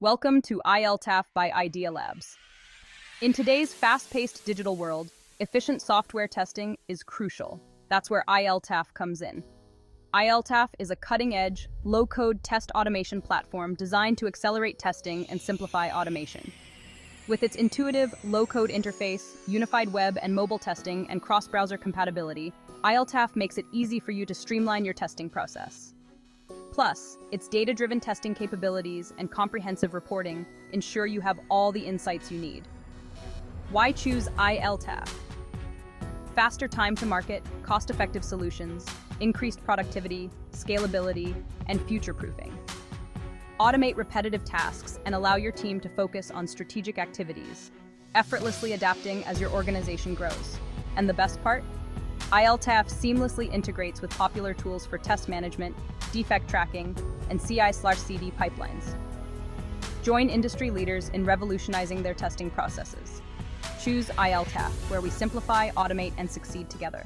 Welcome to iLTAF by ideyaLabs. In today's fast-paced digital world, efficient software testing is crucial. That's where iLTAF comes in. iLTAF is a cutting-edge, low-code test automation platform designed to accelerate testing and simplify automation. With its intuitive, low-code interface, unified web and mobile testing, and cross-browser compatibility, iLTAF makes it easy for you to streamline your testing process. Plus, its data-driven testing capabilities and comprehensive reporting ensure you have all the insights you need. Why choose iLTAF? Faster time to market, cost-effective solutions, increased productivity, scalability, and future-proofing. Automate repetitive tasks and allow your team to focus on strategic activities, effortlessly adapting as your organization grows. And the best part? iLTAF seamlessly integrates with popular tools for test management, defect tracking, and CI/CD pipelines. Join industry leaders in revolutionizing their testing processes. Choose iLTAF, where we simplify, automate, and succeed together.